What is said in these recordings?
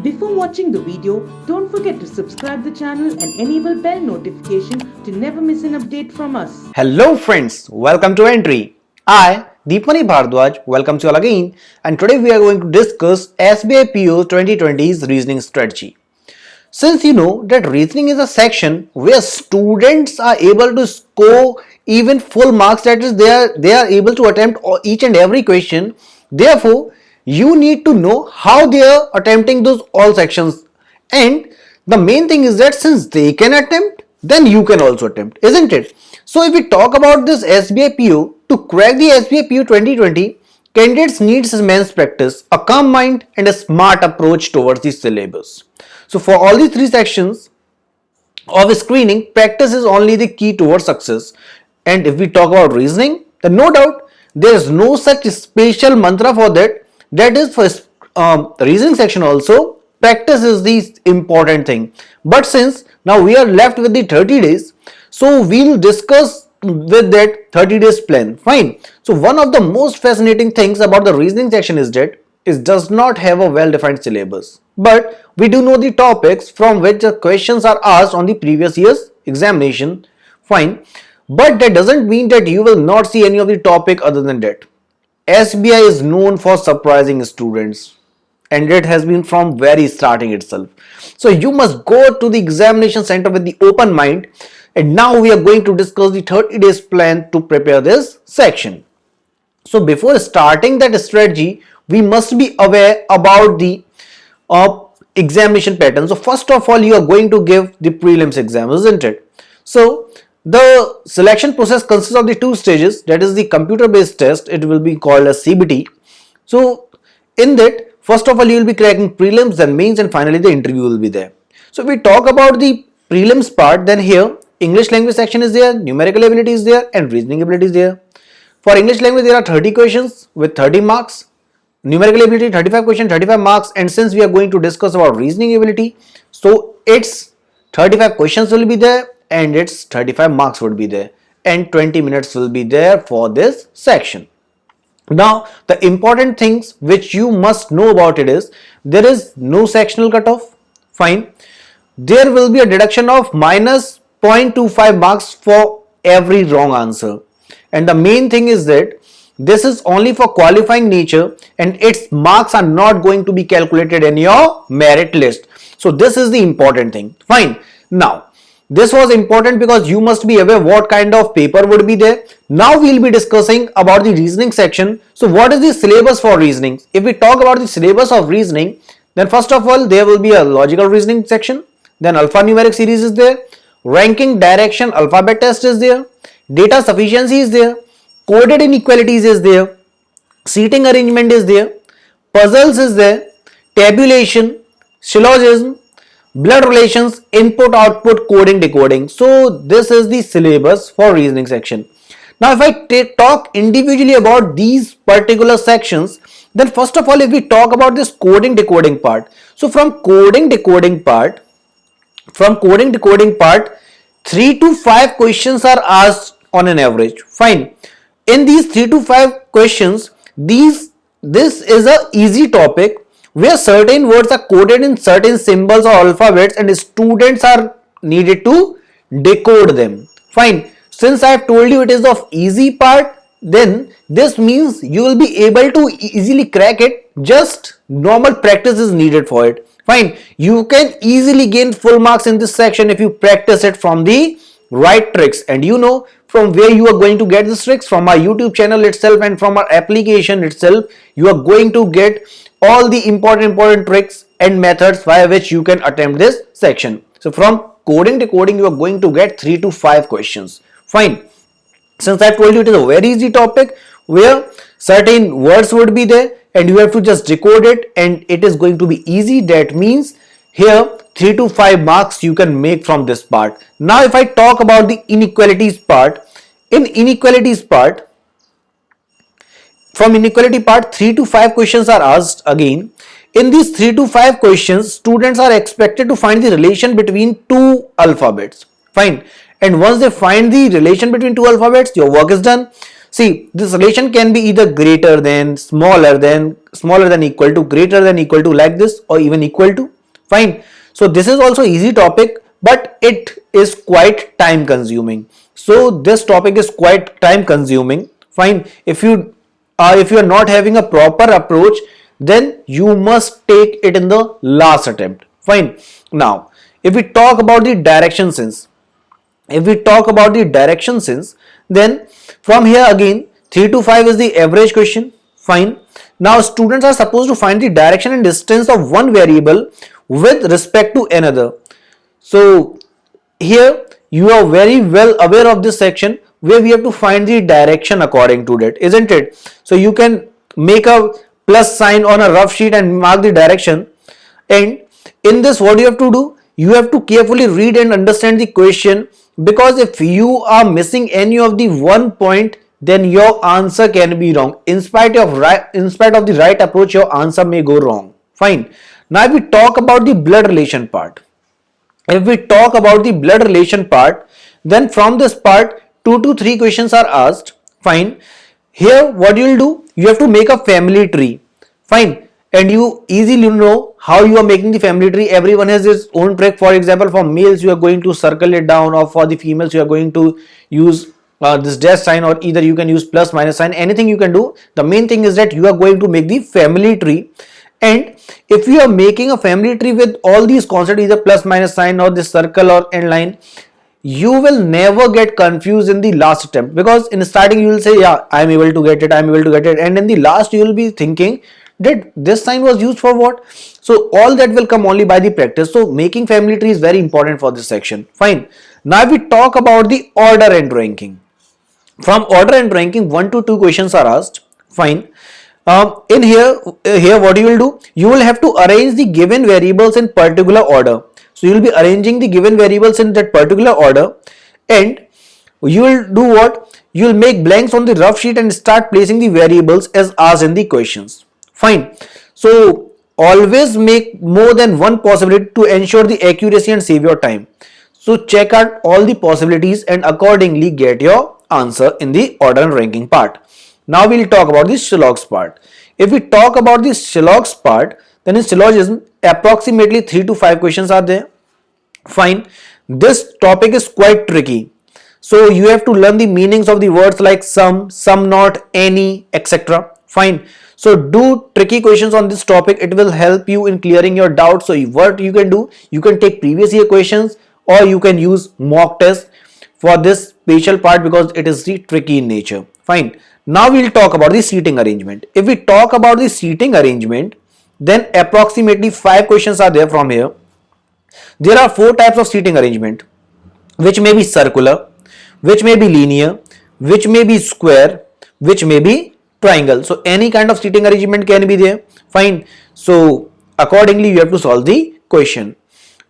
Before watching the video, don't forget to subscribe the channel and enable bell notification to never miss an update from us. Hello friends, welcome to Entry. I, Deepmani Bhardwaj, welcomes you all again, and today we are going to discuss SBI PO 2020's reasoning strategy. Since you know that reasoning is a section where students are able to score even full marks, that is they are able to attempt each and every question. Therefore, you need to know how they are attempting those all sections. And the main thing is that since they can attempt, then you can also attempt, isn't it? So if we talk about this SBI PO, to crack the SBI PO 2020, candidates needs immense practice, a calm mind and a smart approach towards the syllabus. So for all these three sections of screening, practice is only the key towards success. And if we talk about reasoning, then no doubt there is no such special mantra for that. That is for reasoning section also, practice is the important thing. But since now we are left with the 30 days, so we'll discuss with that 30 days plan. Fine. So one of the most fascinating things about the reasoning section is that it does not have a well-defined syllabus. But we do know the topics from which the questions are asked on the previous year's examination. Fine. But that doesn't mean that you will not see any of the topic other than that. SBI is known for surprising students, and it has been from very starting itself. So you must go to the examination center with the open mind, and now we are going to discuss the 30 days plan to prepare this section. So before starting that strategy, we must be aware about the examination pattern. So first of all, you are going to give the prelims exam, isn't it? So the selection process consists of the two stages, that is the computer based test, it will be called as CBT. So in that, first of all you will be cracking prelims, then mains, and finally the interview will be there. So if we talk about the prelims part, then here English language section is there, numerical ability is there, and reasoning ability is there. For English language there are 30 questions with 30 marks, numerical ability 35 questions, 35 marks, and since we are going to discuss about reasoning ability, so it's 35 questions will be there and its 35 marks would be there, and 20 minutes will be there for this section. Now the important things which you must know about it is there is no sectional cutoff. Fine. There will be a deduction of minus 0.25 marks for every wrong answer, and the main thing is that this is only for qualifying nature and its marks are not going to be calculated in your merit list. So this is the important thing. Fine. Now this was important because you must be aware what kind of paper would be there. Now we will be discussing about the reasoning section. So what is the syllabus for reasoning? If we talk about the syllabus of reasoning, then first of all there will be a logical reasoning section, then alphanumeric series is there, ranking direction alphabet test is there, data sufficiency is there, coded inequalities is there, seating arrangement is there, puzzles is there, tabulation, syllogism, blood relations, input output, coding, decoding. So this is the syllabus for reasoning section. Now if I talk individually about these particular sections, then first of all if we talk about this coding decoding part, so from coding decoding part 3 to 5 questions are asked on an average. Fine. In these 3 to 5 questions, this is a easy topic where certain words are coded in certain symbols or alphabets and students are needed to decode them. Fine. Since I have told you it is of easy part, then this means you will be able to easily crack it. Just normal practice is needed for it. Fine. You can easily gain full marks in this section if you practice it from the right tricks, and you know from where you are going to get these tricks, from our YouTube channel itself and from our application itself. You are going to get all the important tricks and methods by which you can attempt this section. So from coding decoding you are going to get 3 to 5 questions. Fine. Since I told you it is a very easy topic where certain words would be there and you have to just decode it and it is going to be easy, that means here 3 to 5 marks you can make from this part. Now if I talk about the inequalities part, in inequalities part, from inequality part 3 to 5 questions are asked again. In these 3 to 5 questions, students are expected to find the relation between two alphabets. Fine. And once they find the relation between two alphabets, your work is done. See, this relation can be either greater than, smaller than, equal to, greater than, equal to, like this, or even equal to. Fine. So this is also easy topic, but it is quite time consuming. So this topic is quite time consuming. Fine. If you are not having a proper approach, then you must take it in the last attempt. Fine. Now, if we talk about the direction sense, then from here again 3 to 5 is the average question. Fine. Now students are supposed to find the direction and distance of one variable with respect to another. So here you are very well aware of this section where we have to find the direction according to that, isn't it? So you can make a plus sign on a rough sheet and mark the direction. And in this, what you have to do, you have to carefully read and understand the question, because if you are missing any of the one point, then your answer can be wrong. In spite of the right approach, your answer may go wrong. Fine. Now if we talk about the blood relation part, then from this part 2 to 3 questions are asked. Fine. Here what you will do, you have to make a family tree. Fine. And you easily know how you are making the family tree. Everyone has his own trick. For example, for males you are going to circle it down, or for the females you are going to use this dash sign, or either you can use plus minus sign, anything you can do. The main thing is that you are going to make the family tree. And if you are making a family tree with all these concepts, either plus minus sign or this circle or end line, you will never get confused in the last attempt, because in starting you will say, yeah, I am able to get it, and in the last you will be thinking that this sign was used for what. So all that will come only by the practice. So making family tree is very important for this section. Fine. Now we talk about the order and ranking. From order and ranking 1 to 2 questions are asked. Fine. In here what you will do, you will have to arrange the given variables in particular order. So you will be arranging the given variables in that particular order, and you will do what? You will make blanks on the rough sheet and start placing the variables as asked in the questions. Fine. So always make more than one possibility to ensure the accuracy and save your time. So check out all the possibilities and accordingly get your answer in the order and ranking part. Now we'll talk about the syllogs part. If we talk about the syllogs part, then in syllogism approximately 3 to 5 questions are there. Fine. This topic is quite tricky. So you have to learn the meanings of the words like some not, any, etc. Fine. So do tricky questions on this topic. It will help you in clearing your doubts. So what you can do, you can take previous year questions, or you can use mock test for this spatial part, because it is the tricky in nature. Fine. Now we'll talk about the seating arrangement. If we talk about the seating arrangement, then approximately 5 questions are there from here. There are 4 types of seating arrangement, which may be circular, which may be linear, which may be square, which may be triangle. So any kind of seating arrangement can be there. Fine. So accordingly you have to solve the question.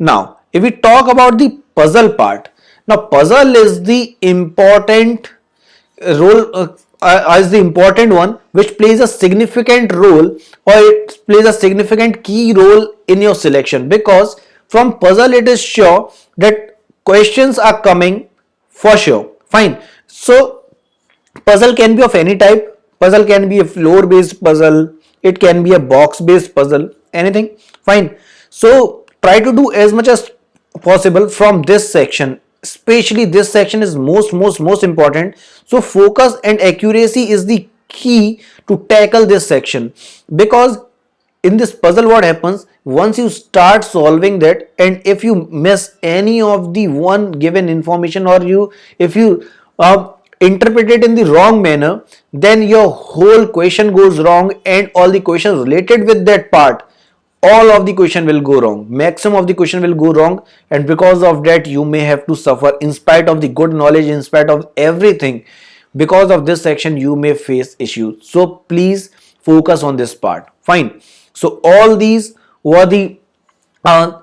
Now if we talk about the puzzle part, now puzzle is the important role, as the important one, which plays a significant role, or it plays a significant key role in your selection, because from puzzle it is sure that questions are coming for sure. Fine. So puzzle can be of any type. Puzzle can be a floor based puzzle, it can be a box based puzzle, anything. Fine. So try to do as much as possible from this section. Especially this section is most important. So focus and accuracy is the key to tackle this section, because in this puzzle what happens, once you start solving that, and if you miss any of the one given information, or if you interpret it in the wrong manner, then your whole question goes wrong, and all the questions related with that part, all of the question will go wrong, maximum of the question will go wrong, and because of that you may have to suffer. In spite of the good knowledge, in spite of everything, because of this section you may face issues. So please focus on this part. Fine. So all these were the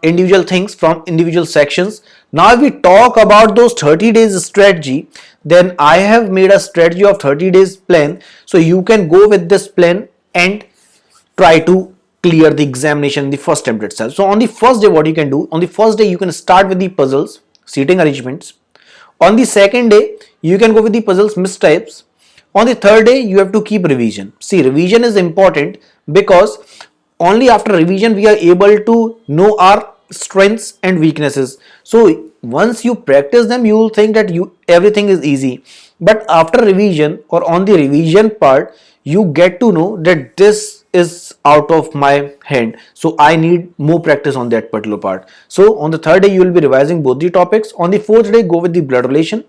individual things from individual sections. Now if we talk about those 30 days strategy, then I have made a strategy of 30 days plan. So you can go with this plan and try to clear the examination in the first attempt itself. So on the first day what you can do, on the first day you can start with the puzzles, seating arrangements. On the second day you can go with the puzzles mistypes. On the third day, you have to keep revision. See, revision is important because only after revision we are able to know our strengths and weaknesses. So once you practice them, you will think that everything is easy. But after revision or on the revision part, you get to know that this is out of my hand. So I need more practice on that particular part. So on the third day, you will be revising both the topics. On the fourth day, go with the blood relation.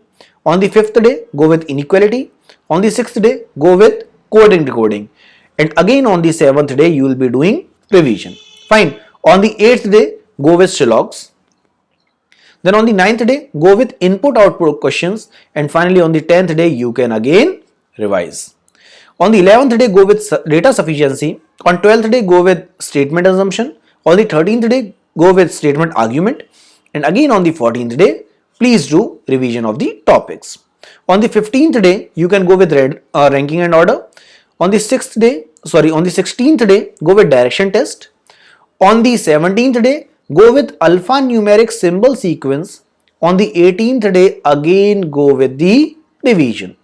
On the fifth day, go with inequality. On the sixth day, go with coding decoding. And again on the seventh day, you will be doing revision. Fine. On the eighth day, go with Shillog's. Then on the ninth day, go with input output questions. And finally on the 10th day, you can again revise. On the 11th day, go with data sufficiency. On 12th day, go with statement assumption. On the 13th day, go with statement argument. And again on the 14th day, please do revision of the topics. On the 15th day, you can go with ranking and order. On the 16th day, go with direction test. On the 17th day, go with alphanumeric symbol sequence. On the 18th day, again go with the division.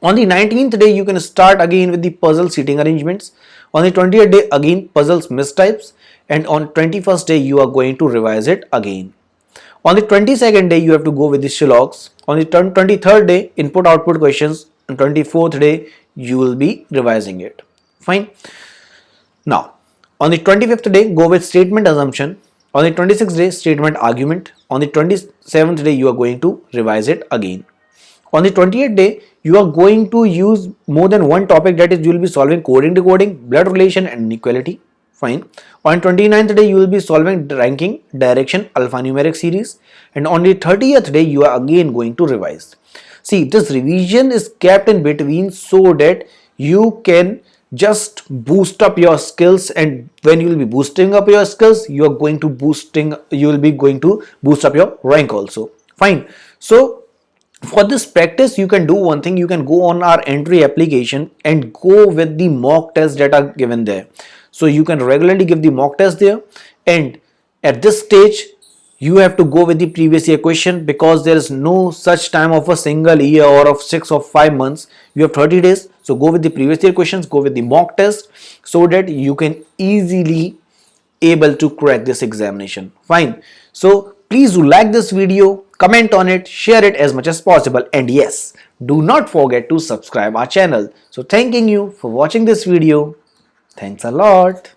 On the 19th day, you can start again with the puzzle seating arrangements. On the 20th day, again puzzles mistypes. And on 21st day, you are going to revise it again. On the 22nd day, you have to go with the Shillog's. On the 23rd day, input output questions. On 24th day, you will be revising it. Fine. Now, on the 25th day, go with statement assumption. On the 26th day, statement argument. On the 27th day, you are going to revise it again. On the 28th day, you are going to use more than one topic, that is you will be solving coding decoding, blood relation and inequality. Fine. On 29th day, you will be solving ranking, direction, alphanumeric series. And on the 30th day, you are again going to revise. See, this revision is kept in between so that you can just boost up your skills, and when you will be boosting up your skills, you will be going to boost up your rank also. Fine. So for this practice, you can do one thing. You can go on our entry application and go with the mock tests that are given there. So you can regularly give the mock test there, and at this stage you have to go with the previous year question, because there is no such time of a single year or of 6 or 5 months. You have 30 days. So go with the previous year questions, go with the mock test, so that you can easily able to crack this examination. Fine. So please do like this video, comment on it, share it as much as possible, and yes, do not forget to subscribe our channel. So thanking you for watching this video. Thanks a lot.